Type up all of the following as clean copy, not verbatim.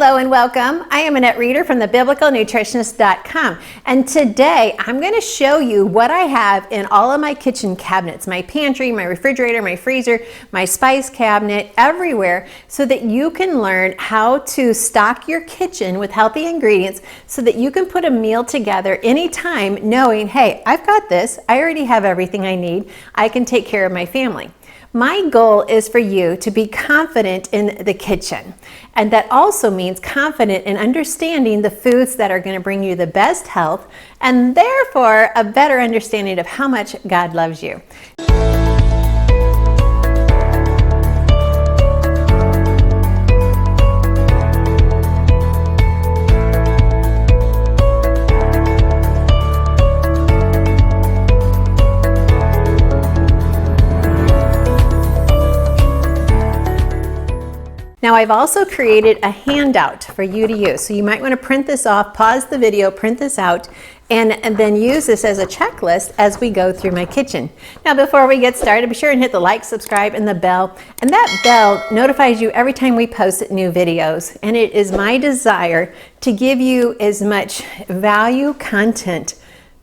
Hello and welcome. I am Annette Reeder from thebiblicalnutritionist.com, and today I'm going to show you what I have in all of my kitchen cabinets, my pantry, my refrigerator, my freezer, my spice cabinet, everywhere, so that you can learn how to stock your kitchen with healthy ingredients so that you can put a meal together anytime knowing, hey, I've got this, I already have everything I need, I can take care of my family. My goal is for you to be confident in the kitchen, and that also means confident in understanding the foods that are going to bring you the best health and therefore a better understanding of how much God loves you. Now I've also created a handout for you to use. So you might want to print this off, pause the video, print this out, and then use this as a checklist as we go through my kitchen. Now before we get started, be sure and hit the like, subscribe, and the bell. And that bell notifies you every time we post new videos. And it is my desire to give you as much value content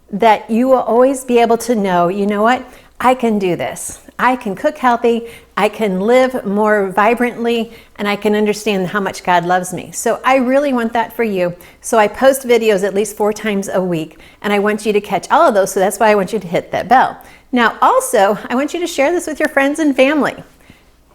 that you will always be able to know, you know what, I can do this. I can cook healthy, I can live more vibrantly, and I can understand how much God loves me. So I really want that for you. So I post videos at least 4 times a week, and I want you to catch all of those, so that's why I want you to hit that bell. Now also, I want you to share this with your friends and family.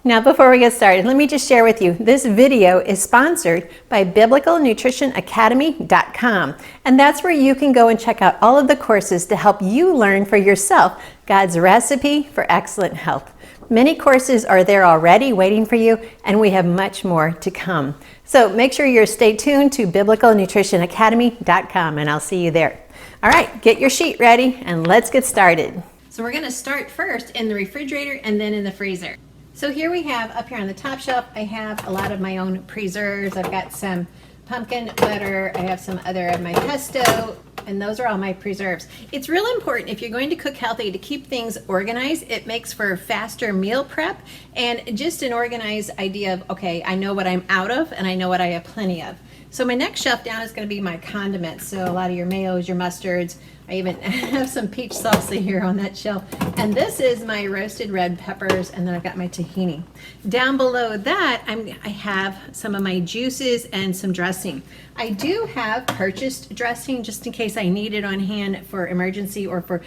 Now before we get started, let me just share with you, this video is sponsored by biblicalnutritionacademy.com, and that's where you can go and check out all of the courses to help you learn for yourself God's recipe for excellent health. Many courses are there already waiting for you, and we have much more to come. So make sure you stay tuned to biblicalnutritionacademy.com, and I'll see you there. All right, get your sheet ready and let's get started. So we're going to start first in the refrigerator and then in the freezer. So here we have, up here on the top shelf, I have a lot of my own preserves. I've got some pumpkin butter, I have some other of my pesto, and those are all my preserves. It's real important if you're going to cook healthy to keep things organized. It makes for faster meal prep and just an organized idea of, okay, I know what I'm out of and I know what I have plenty of. So my next shelf down is going to be my condiments. So a lot of your mayos, your mustards. I even have some peach salsa here on that shelf. And this is my roasted red peppers, and then I've got my tahini. Down below that, I have some of my juices and some dressing. I do have purchased dressing just in case I need it on hand for emergency or for,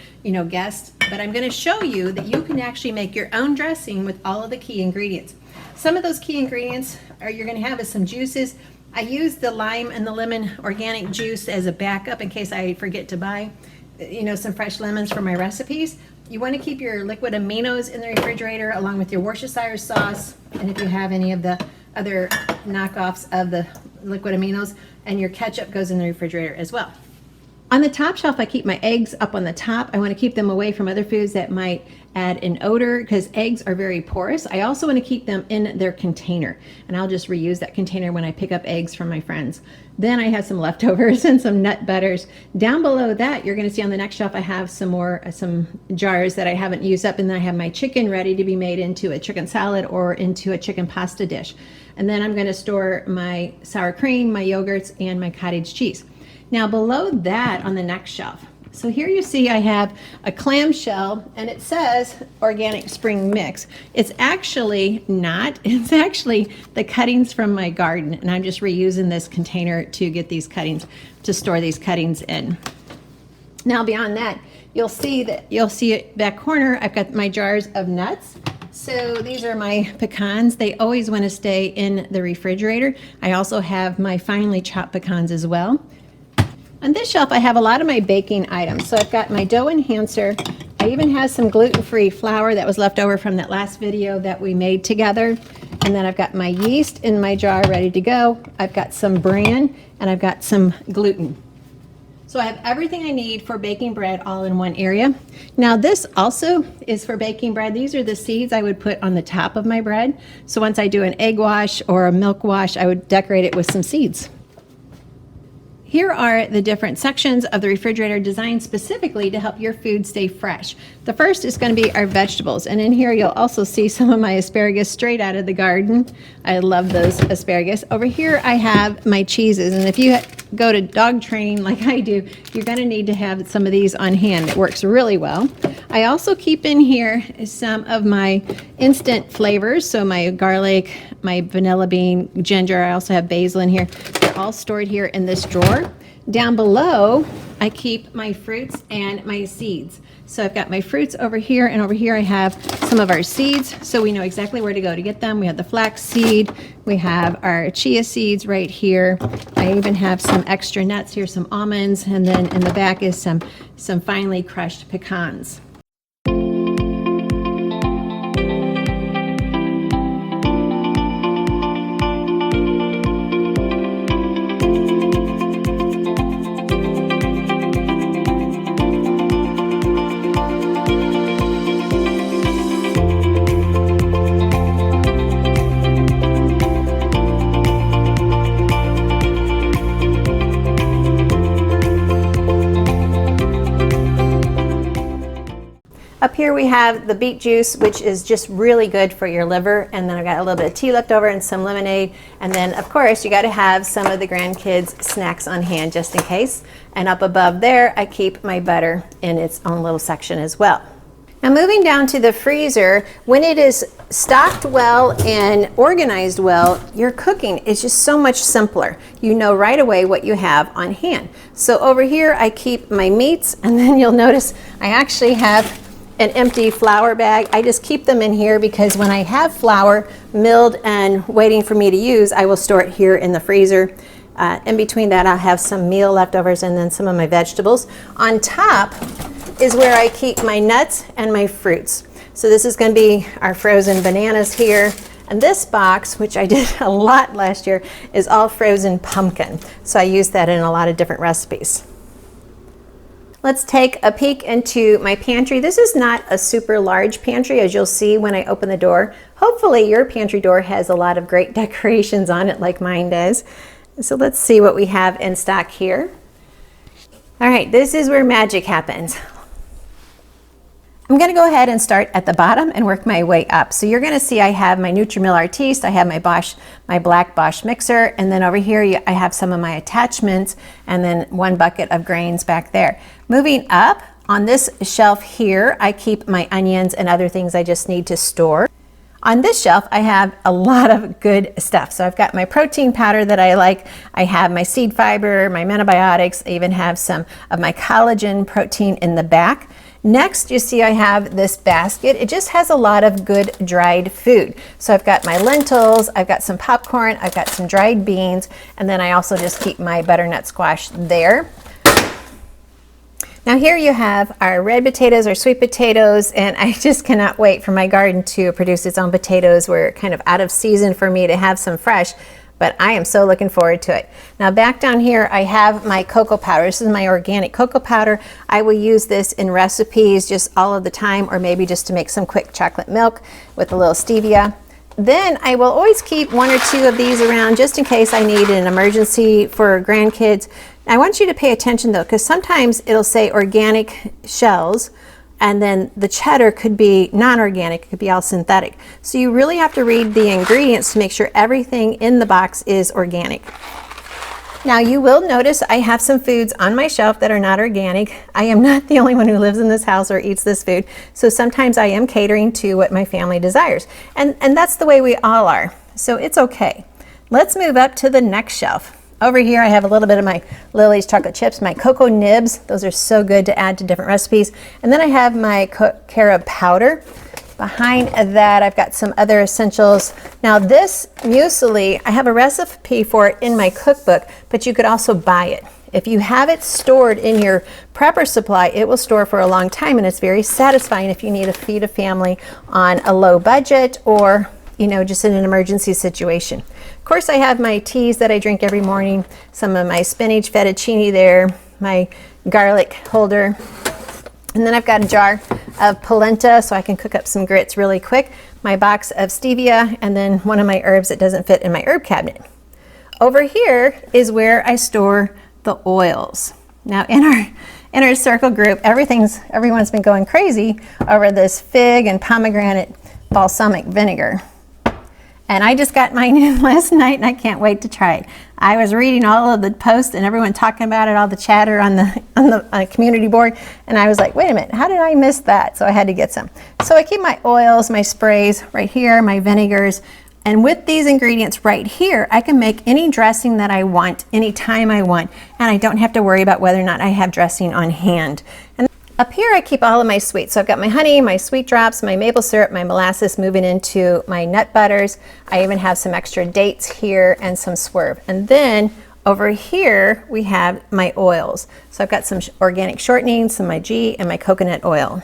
guests. But I'm going to show you that you can actually make your own dressing with all of the key ingredients. Some of those key ingredients you're going to have is some juices. I use the lime and the lemon organic juice as a backup in case I forget to buy, some fresh lemons for my recipes. You want to keep your liquid aminos in the refrigerator along with your Worcestershire sauce, and if you have any of the other knockoffs of the liquid aminos, and your ketchup goes in the refrigerator as well. On the top shelf, I keep my eggs up on the top. I want to keep them away from other foods that might add an odor because eggs are very porous. I also want to keep them in their container, and I'll just reuse that container when I pick up eggs from my friends. Then I have some leftovers and some nut butters. Down below that, you're going to see on the next shelf, I have some jars that I haven't used up, and then I have my chicken ready to be made into a chicken salad or into a chicken pasta dish. And then I'm going to store my sour cream, my yogurts, and my cottage cheese. Now below that on the next shelf, so here you see I have a clamshell, and it says organic spring mix. It's actually not. It's actually the cuttings from my garden, and I'm just reusing this container to get these cuttings, to store these cuttings in. Now beyond that, you'll see it back corner, I've got my jars of nuts. So these are my pecans. They always want to stay in the refrigerator. I also have my finely chopped pecans as well. On this shelf, I have a lot of my baking items. So I've got my dough enhancer. I even have some gluten-free flour that was left over from that last video that we made together. And then I've got my yeast in my jar ready to go. I've got some bran, and I've got some gluten. So I have everything I need for baking bread all in one area. Now this also is for baking bread. These are the seeds I would put on the top of my bread. So once I do an egg wash or a milk wash, I would decorate it with some seeds. Here are the different sections of the refrigerator designed specifically to help your food stay fresh. The first is going to be our vegetables, and in here you'll also see some of my asparagus straight out of the garden. I love those asparagus. Over here I have my cheeses, and if you go to dog training like I do, you're going to need to have some of these on hand. It works really well. I also keep in here some of my instant flavors, so my garlic, my vanilla bean, ginger. I also have basil in here. They're all stored here in this drawer. Down below, I keep my fruits and my seeds. So I've got my fruits over here, and over here I have some of our seeds, so we know exactly where to go to get them. We have the flax seed, we have our chia seeds right here. I even have some extra nuts here, some almonds, and then in the back is some finely crushed pecans. Up here we have the beet juice, which is just really good for your liver, and then I've got a little bit of tea left over and some lemonade, and then of course you got to have some of the grandkids' snacks on hand just in case. And up above there I keep my butter in its own little section as well. Now moving down to the freezer, when it is stocked well and organized well, your cooking is just so much simpler. You know right away what you have on hand. So over here I keep my meats, and then you'll notice I actually have an empty flour bag. I just keep them in here because when I have flour milled and waiting for me to use, I will store it here in the freezer. In between that I'll have some meal leftovers and then some of my vegetables. On top is where I keep my nuts and my fruits. So this is going to be our frozen bananas here. And this box, which I did a lot last year, is all frozen pumpkin. So I use that in a lot of different recipes. Let's take a peek into my pantry. This is not a super large pantry, as you'll see when I open the door. Hopefully your pantry door has a lot of great decorations on it like mine does. So let's see what we have in stock here. All right, this is where magic happens. I'm going to go ahead and start at the bottom and work my way up. So you're going to see I have my Nutri-Mill Artiste, I have my black Bosch mixer, and then over here I have some of my attachments, and then one bucket of grains back there. Moving up, on this shelf here, I keep my onions and other things I just need to store. On this shelf, I have a lot of good stuff. So I've got my protein powder that I like. I have my seed fiber, my Menabiotics. I even have some of my collagen protein in the back. Next, you see I have this basket. It just has a lot of good dried food. So I've got my lentils, I've got some popcorn, I've got some dried beans, and then I also just keep my butternut squash there. Now here you have our red potatoes, our sweet potatoes, and I just cannot wait for my garden to produce its own potatoes. We're kind of out of season for me to have some fresh, but I am so looking forward to it. Now back down here I have my cocoa powder. This is my organic cocoa powder. I will use this in recipes just all of the time, or maybe just to make some quick chocolate milk with a little stevia. Then I will always keep one or two of these around just in case I need an emergency for grandkids. I want you to pay attention though, because sometimes it'll say organic shells, and then the cheddar could be non-organic, it could be all synthetic. So you really have to read the ingredients to make sure everything in the box is organic. Now you will notice I have some foods on my shelf that are not organic. I am not the only one who lives in this house or eats this food, so sometimes I am catering to what my family desires. And that's the way we all are, so it's okay. Let's move up to the next shelf. Over here I have a little bit of my Lily's chocolate chips, my cocoa nibs. Those are so good to add to different recipes. And then I have my carob powder. Behind that I've got some other essentials. Now this muesli, I have a recipe for it in my cookbook, but you could also buy it. If you have it stored in your prepper supply, it will store for a long time, and it's very satisfying if you need to feed a family on a low budget, or just in an emergency situation. Of course, I have my teas that I drink every morning, some of my spinach fettuccine there, my garlic holder, and then I've got a jar of polenta so I can cook up some grits really quick, my box of stevia, and then one of my herbs that doesn't fit in my herb cabinet. Over here is where I store the oils. Now in our circle group, everyone's been going crazy over this fig and pomegranate balsamic vinegar. And I just got mine in last night and I can't wait to try it. I was reading all of the posts and everyone talking about it, all the chatter on the community board, and I was like, wait a minute, how did I miss that? So I had to get some. So I keep my oils, my sprays right here, my vinegars, and with these ingredients right here, I can make any dressing that I want, anytime I want, and I don't have to worry about whether or not I have dressing on hand. And up here I keep all of my sweets. So I've got my honey, my sweet drops, my maple syrup, my molasses moving into my nut butters. I even have some extra dates here and some swerve. And then over here we have my oils. So I've got some organic shortening, some of my ghee, and my coconut oil.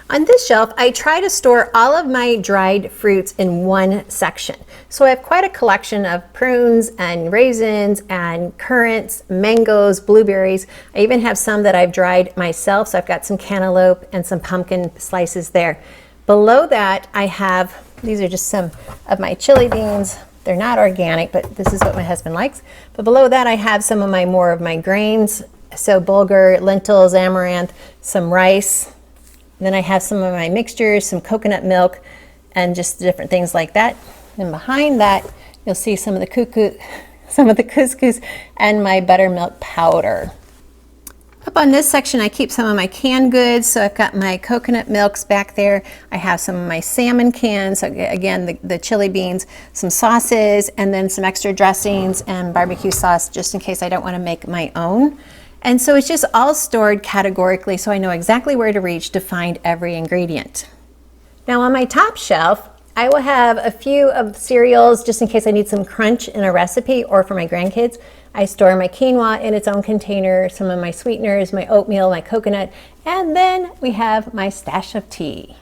On this shelf, I try to store all of my dried fruits in one section. So I have quite a collection of prunes and raisins and currants, mangoes, blueberries. I even have some that I've dried myself. So I've got some cantaloupe and some pumpkin slices there. Below that, I have, these are just some of my chili beans. They're not organic, but this is what my husband likes. But below that, I have some of more of my grains. So bulgur, lentils, amaranth, some rice. Then I have some of my mixtures, some coconut milk, and just different things like that. And behind that, you'll see some of the couscous and my buttermilk powder. Up on this section, I keep some of my canned goods. So I've got my coconut milks back there. I have some of my salmon cans. So again, the chili beans, some sauces, and then some extra dressings and barbecue sauce, just in case I don't want to make my own. And so it's just all stored categorically, so I know exactly where to reach to find every ingredient. Now on my top shelf, I will have a few of cereals just in case I need some crunch in a recipe or for my grandkids. I store my quinoa in its own container, some of my sweeteners, my oatmeal, my coconut, and then we have my stash of tea.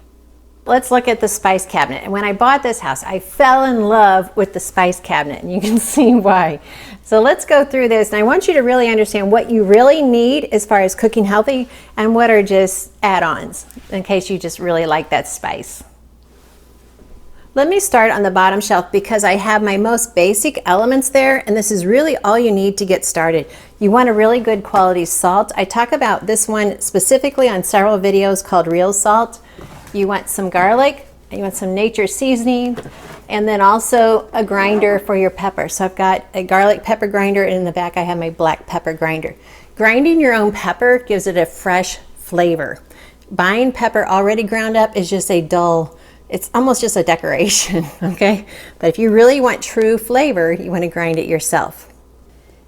Let's look at the spice cabinet. And when I bought this house, I fell in love with the spice cabinet, and you can see why. So let's go through this, and I want you to really understand what you really need as far as cooking healthy and what are just add-ons in case you just really like that spice. Let me start on the bottom shelf because I have my most basic elements there, and this is really all you need to get started. You want a really good quality salt. I talk about this one specifically on several videos called Real Salt. You want some garlic, you want some nature seasoning, and then also a grinder for your pepper. So I've got a garlic pepper grinder, and in the back I have my black pepper grinder. Grinding your own pepper gives it a fresh flavor. Buying pepper already ground up is just a dull, it's almost just a decoration, okay? But if you really want true flavor, you want to grind it yourself.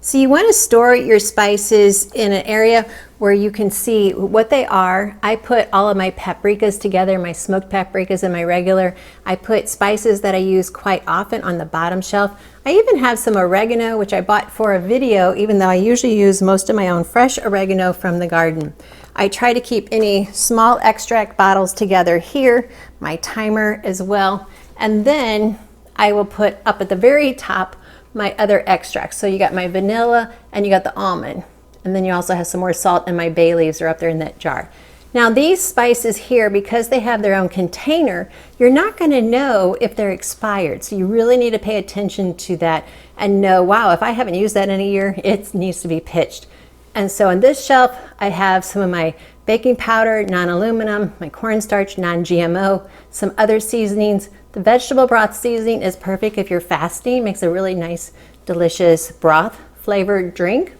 So you want to store your spices in an area where you can see what they are. I put all of my paprikas together, my smoked paprikas and my regular. I put spices that I use quite often on the bottom shelf. I even have some oregano, which I bought for a video, even though I usually use most of my own fresh oregano from the garden. I try to keep any small extract bottles together here, my timer as well. And then I will put up at the very top my other extracts. So you got my vanilla and you got the almond. And then you also have some more salt, and my bay leaves are up there in that jar. Now these spices here, because they have their own container, you're not going to know if they're expired. So you really need to pay attention to that and know, wow, if I haven't used that in a year, it needs to be pitched. And so on this shelf, I have some of my baking powder, non-aluminum, my cornstarch, non-GMO, some other seasonings. The vegetable broth seasoning is perfect if you're fasting. Makes a really nice, delicious broth flavored drink.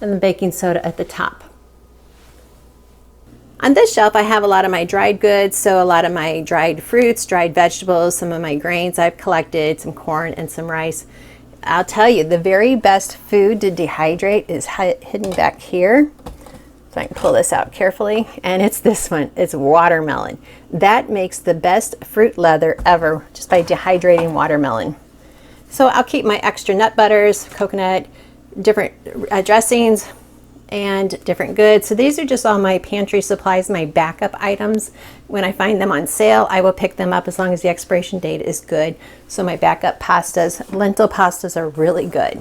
And the baking soda at the top. On this shelf, I have a lot of my dried goods, so a lot of my dried fruits, dried vegetables, some of my grains I've collected, some corn and some rice. I'll tell you, the very best food to dehydrate is hidden back here. So I can pull this out carefully, and it's this one. It's watermelon. That makes the best fruit leather ever, just by dehydrating watermelon. So I'll keep my extra nut butters, coconut, different dressings, and different goods. So these are just all my pantry supplies, my backup items. When I find them on sale, I will pick them up as long as the expiration date is good. So my backup pastas, lentil pastas are really good.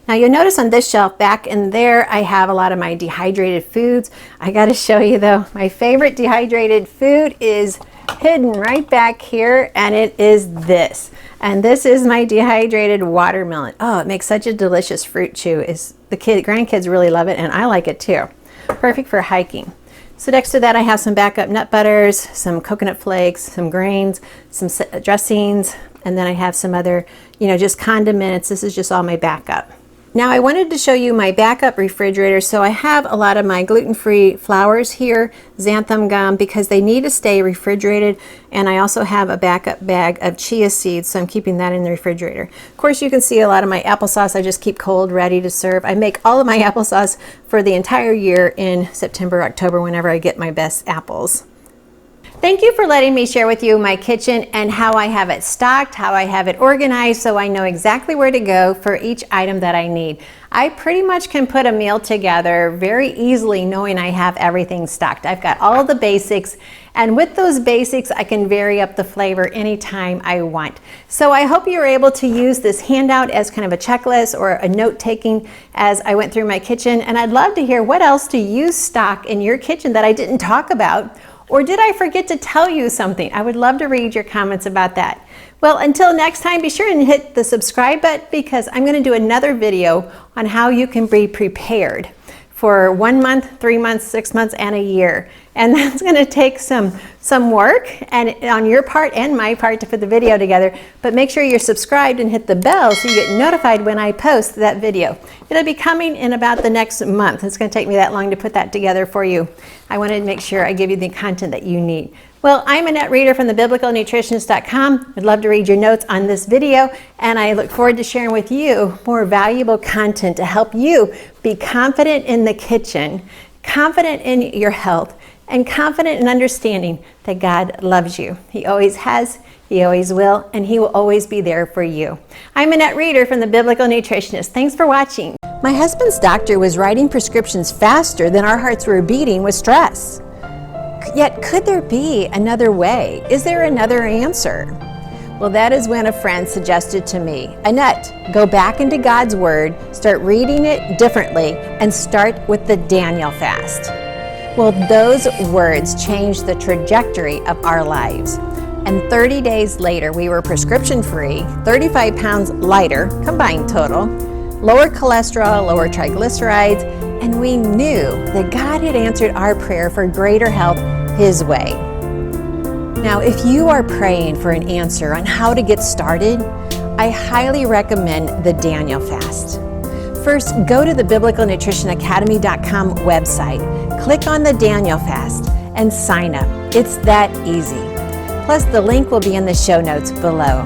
Now you'll notice on this shelf back in there, I have a lot of my dehydrated foods. I gotta show you though, my favorite dehydrated food is hidden right back here, and it is this. And this is my dehydrated watermelon. Oh, it makes such a delicious fruit chew. The grandkids really love it, and I like it too. Perfect for hiking. So next to that, I have some backup nut butters, some coconut flakes, some grains, some dressings, and then I have some other, just condiments. This is just all my backup. Now I wanted to show you my backup refrigerator. So I have a lot of my gluten-free flours here, xanthan gum, because they need to stay refrigerated. And I also have a backup bag of chia seeds, so I'm keeping that in the refrigerator. Of course, you can see a lot of my applesauce I just keep cold, ready to serve. I make all of my applesauce for the entire year in September, October, whenever I get my best apples. Thank you for letting me share with you my kitchen and how I have it stocked, how I have it organized, so I know exactly where to go for each item that I need. I pretty much can put a meal together very easily knowing I have everything stocked. I've got all the basics, and with those basics I can vary up the flavor anytime I want. So I hope you're able to use this handout as kind of a checklist or a note-taking as I went through my kitchen, and I'd love to hear what else do you stock in your kitchen that I didn't talk about. Or did I forget to tell you something? I would love to read your comments about that. Well, until next time, be sure and hit the subscribe button, because I'm going to do another video on how you can be prepared for 1 month, 3 months, 6 months, and a year. And that's going to take some work and on your part and my part to put the video together. But make sure you're subscribed and hit the bell so you get notified when I post that video. It'll be coming in about the next month. It's going to take me that long to put that together for you. I wanted to make sure I give you the content that you need. Well, I'm Annette Reeder from thebiblicalnutritionist.com. I'd love to read your notes on this video, and I look forward to sharing with you more valuable content to help you be confident in the kitchen, confident in your health, and confident in understanding that God loves you. He always has, He always will, and He will always be there for you. I'm Annette Reeder from The Biblical Nutritionist. Thanks for watching. My husband's doctor was writing prescriptions faster than our hearts were beating with stress. Yet, could there be another way? Is there another answer? Well, that is when a friend suggested to me, Annette, go back into God's Word, start reading it differently, and start with the Daniel fast. Well, those words changed the trajectory of our lives. And 30 days later, we were prescription-free, 35 pounds lighter, combined total, lower cholesterol, lower triglycerides, and we knew that God had answered our prayer for greater health His way. Now, if you are praying for an answer on how to get started, I highly recommend the Daniel fast. First, go to the biblicalnutritionacademy.com website, click on the Daniel fast, and sign up. It's that easy. Plus, the link will be in the show notes below.